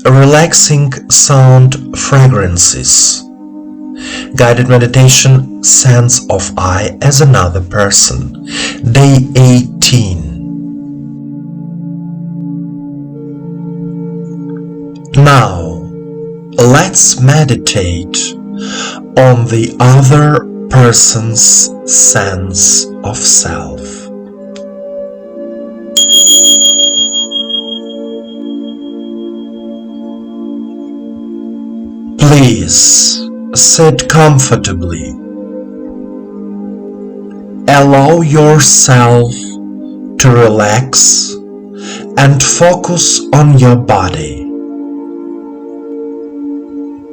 Relaxing sound fragrances. Guided meditation, sense of I as another person. Day 18. Now, let's meditate on the other person's sense of self. Please sit comfortably. Allow yourself to relax and focus on your body.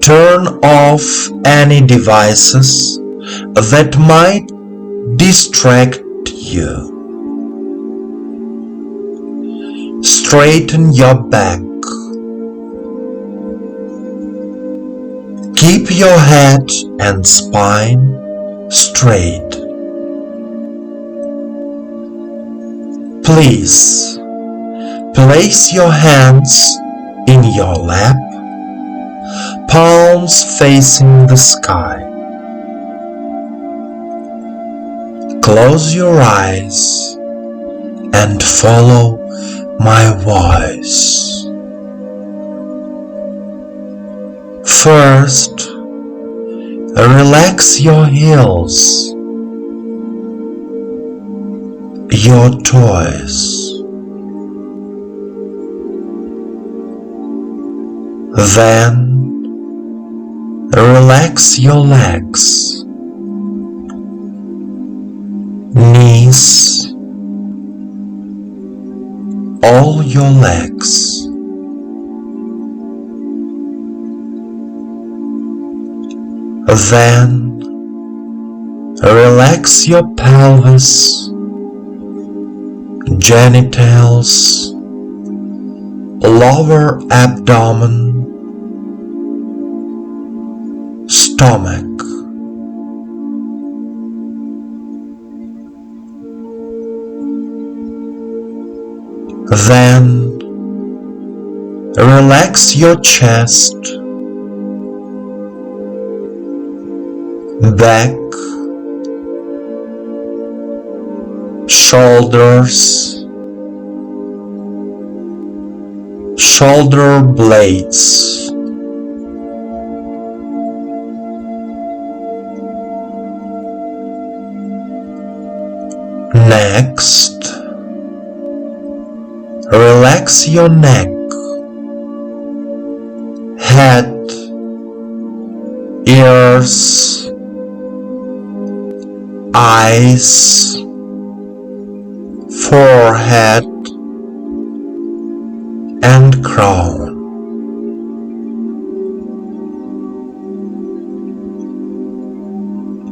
Turn off any devices that might distract you. Straighten your back. Keep your head and spine straight. Please place your hands in your lap, palms facing the sky. Close your eyes and follow my voice. First, relax your heels, your toes. Then, relax your legs, knees, all your legs. Then, relax your pelvis, genitals, lower abdomen, stomach. Then, relax your chest, back, shoulders, shoulder blades. Next, relax your neck, head, ears, eyes, forehead, and crown.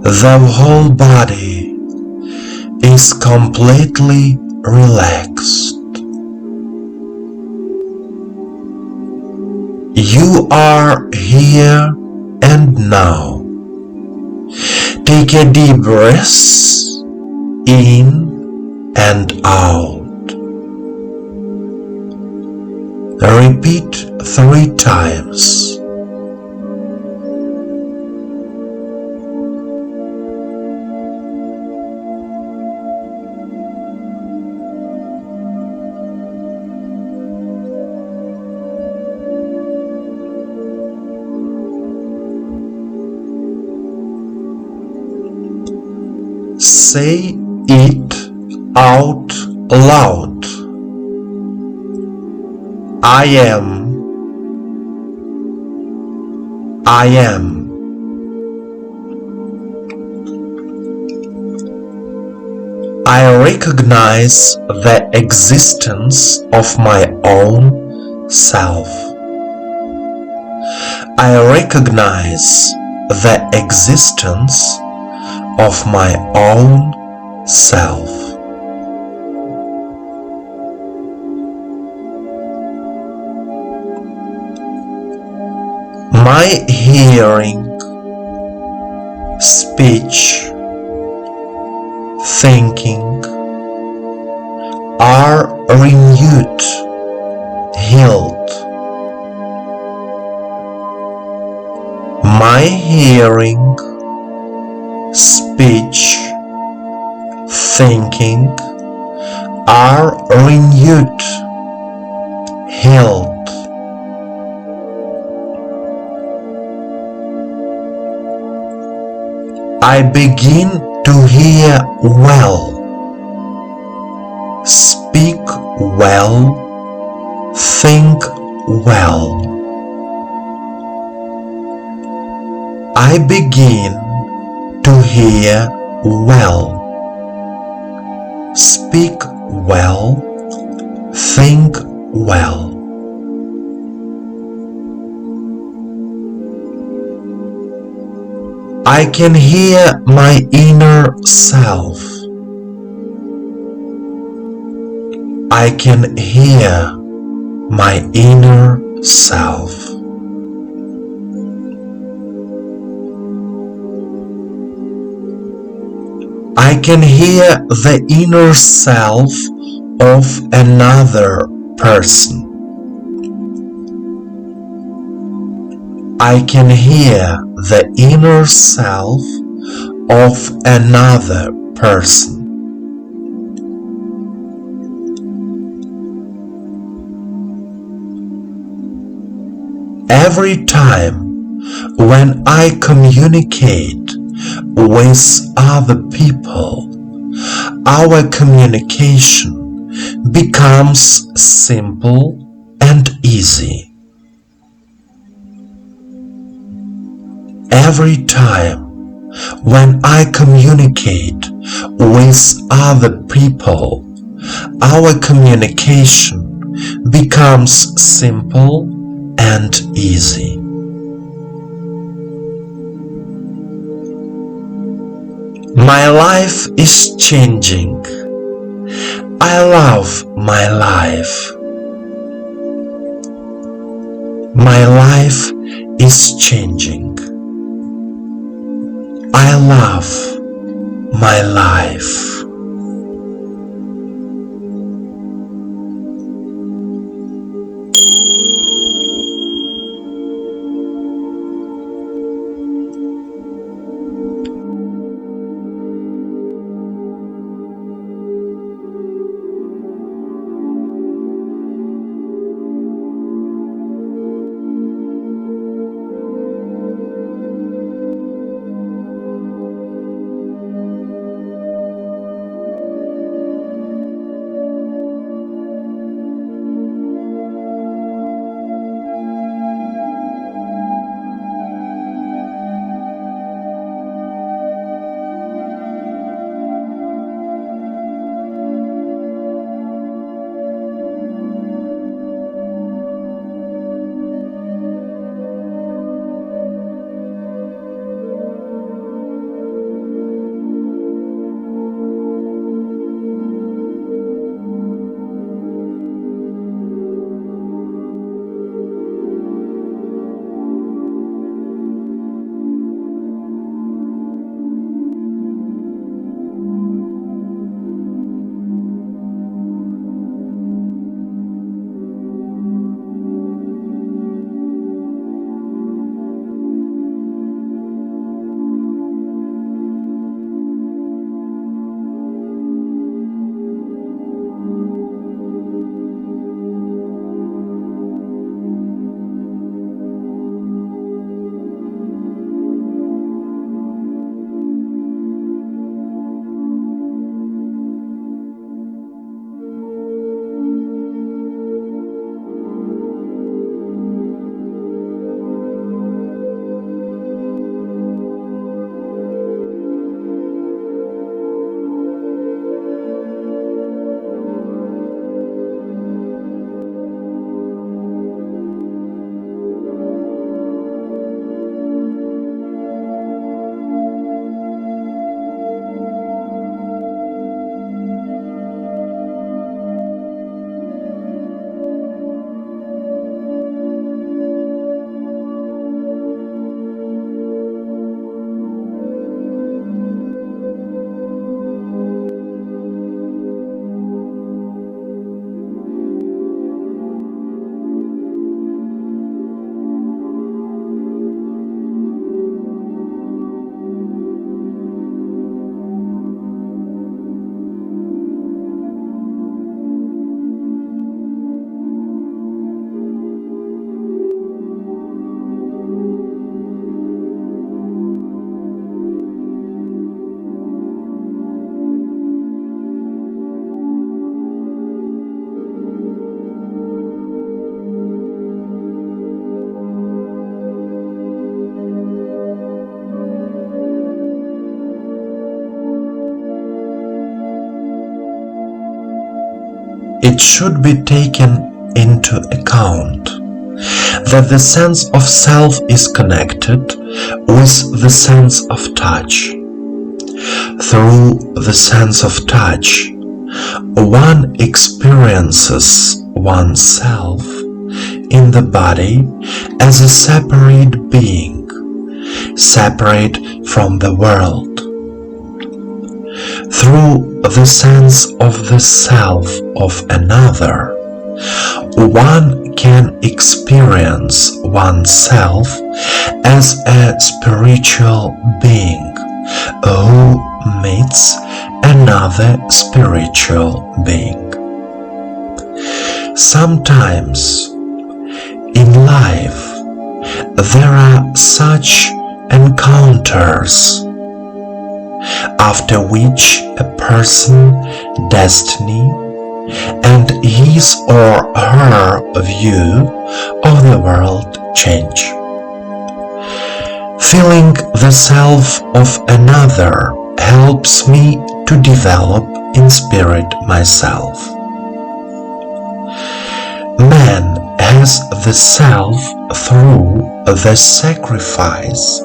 The whole body is completely relaxed. You are here and now. Take a deep breath in and out. Repeat 3 times. Say it out loud. I am. I am. I recognize the existence of my own self. I recognize the existence of my own self. My hearing, speech, thinking are renewed, healed, My hearing, speech, thinking are renewed, healed. I begin to hear well, speak well, think well. I begin to hear well, speak well, think well. I can hear my inner self. I can hear my inner self. I can hear the inner self of another person. I can hear the inner self of another person. Every time when I communicate with other people, our communication becomes simple and easy. Every time when I communicate with other people, our communication becomes simple and easy. My life is changing. I love my life. My life is changing. I love my life. it should be taken into account that the sense of self is connected with the sense of touch. Through the sense of touch, one experiences oneself in the body as a separate being, separate from the world. Through the sense of the self of another, one can experience oneself as a spiritual being who meets another spiritual being. Sometimes in life there are such encounters after which a person's destiny and his or her view of the world change. Feeling the self of another helps me to develop in spirit myself. Man has the self through the sacrifice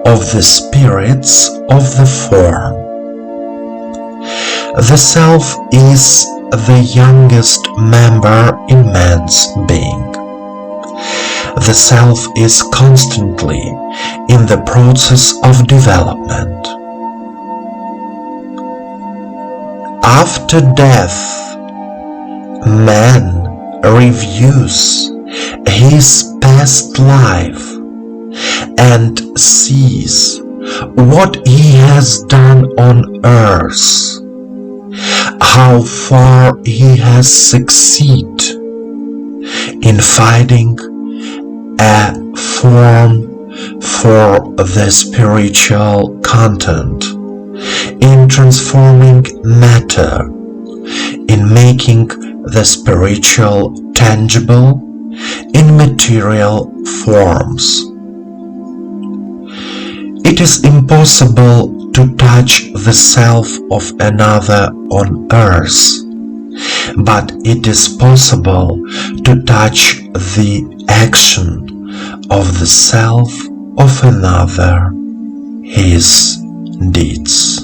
of the spirits of the form. The self is the youngest member in man's being. The self is constantly in the process of development. After death, man reviews his past life and sees what he has done on earth, how far he has succeeded in finding a form for the spiritual content, in transforming matter, in making the spiritual tangible in material forms. It is impossible to touch the self of another on earth, but it is possible to touch the action of the self of another, his deeds.